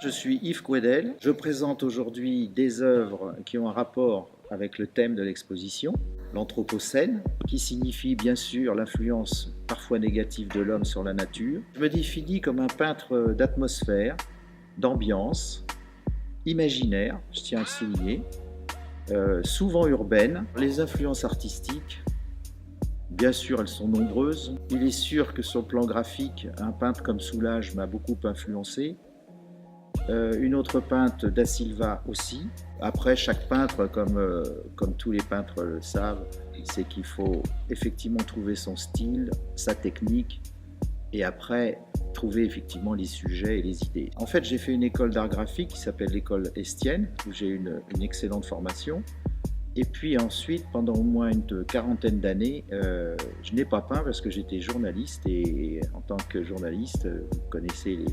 Je suis Yves Couedel. Je présente aujourd'hui des œuvres qui ont un rapport avec le thème de l'exposition, l'Anthropocène, qui signifie bien sûr l'influence parfois négative de l'homme sur la nature. Je me définis comme un peintre d'atmosphère, d'ambiance, imaginaire, je tiens à le souligner, souvent urbaine. Les influences artistiques, bien sûr, elles sont nombreuses. Il est sûr que sur le plan graphique, un peintre comme Soulages m'a beaucoup influencé. Une autre peintre, Da Silva aussi. Après, chaque peintre, comme tous les peintres le savent, c'est qu'il faut effectivement trouver son style, sa technique, et après trouver effectivement les sujets et les idées. En fait, j'ai fait une école d'art graphique qui s'appelle l'école Estienne, où j'ai une excellente formation. Et puis ensuite, pendant au moins une quarantaine d'années, je n'ai pas peint parce que j'étais journaliste, et en tant que journaliste, vous connaissez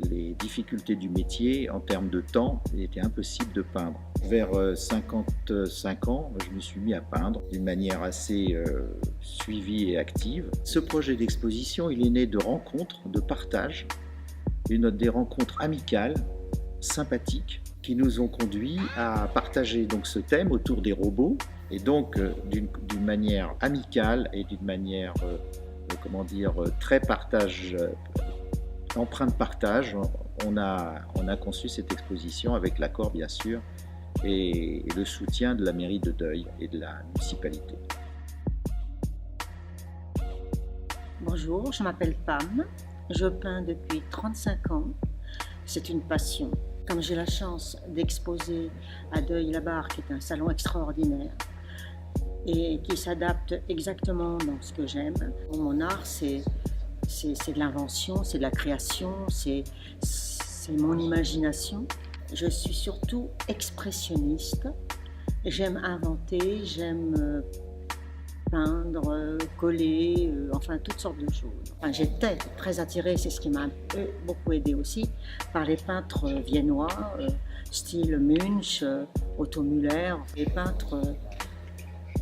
les difficultés du métier en termes de temps, il était impossible de peindre. Vers 55 ans, je me suis mis à peindre d'une manière assez suivie et active. Ce projet d'exposition, il est né de rencontres, de partages, des rencontres amicales, sympathiques, qui nous ont conduits à partager donc ce thème autour des robots, et donc d'une manière amicale et d'une manière, très empreinte de partage, on a conçu cette exposition avec l'accord bien sûr et le soutien de la mairie de Deuil et de la municipalité. Bonjour, je m'appelle Pam, je peins depuis 35 ans, c'est une passion. Comme j'ai la chance d'exposer à Deuil-la-Barre, qui est un salon extraordinaire et qui s'adapte exactement dans ce que j'aime, mon art c'est de l'invention, c'est de la création, c'est mon imagination. Je suis surtout expressionniste. J'aime inventer, j'aime peindre, coller, enfin toutes sortes de choses. Enfin, j'étais très attirée, c'est ce qui m'a beaucoup aidée aussi, par les peintres viennois, style Munch, Otto Müller, des peintres,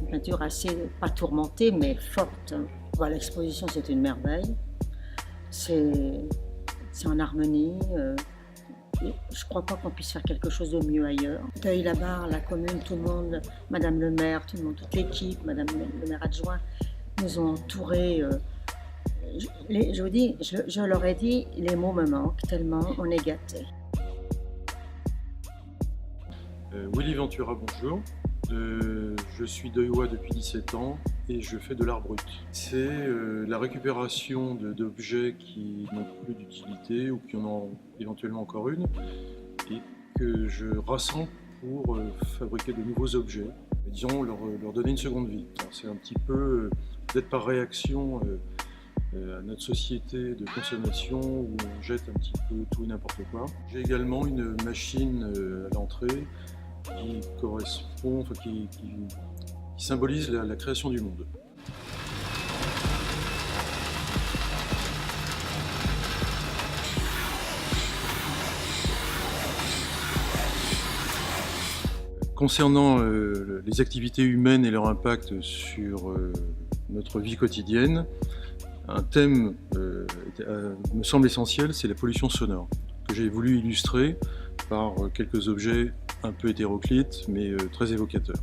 une peinture assez, pas tourmentée, mais forte. Voilà, l'exposition, c'est une merveille. C'est en harmonie. Je ne crois pas qu'on puisse faire quelque chose de mieux ailleurs. Deuil-la-Barre, la commune, tout le monde, Madame le maire, tout le monde, toute l'équipe, Madame le maire adjoint, nous ont entourés. Je vous dis, je leur ai dit, les mots me manquent tellement on est gâtés. Willy Ventura, bonjour. Je suis deuillois depuis 17 ans et je fais de l'art brut. C'est la récupération d'objets qui n'ont plus d'utilité ou qui en ont éventuellement encore une et que je rassemble pour fabriquer de nouveaux objets, disons leur donner une seconde vie. C'est un petit peu peut-être par réaction à notre société de consommation où on jette un petit peu tout et n'importe quoi. J'ai également une machine à l'entrée qui correspond, qui symbolise la création du monde. Concernant les activités humaines et leur impact sur notre vie quotidienne, un thème me semble essentiel, c'est la pollution sonore, que j'ai voulu illustrer par quelques objets un peu hétéroclites, mais très évocateurs.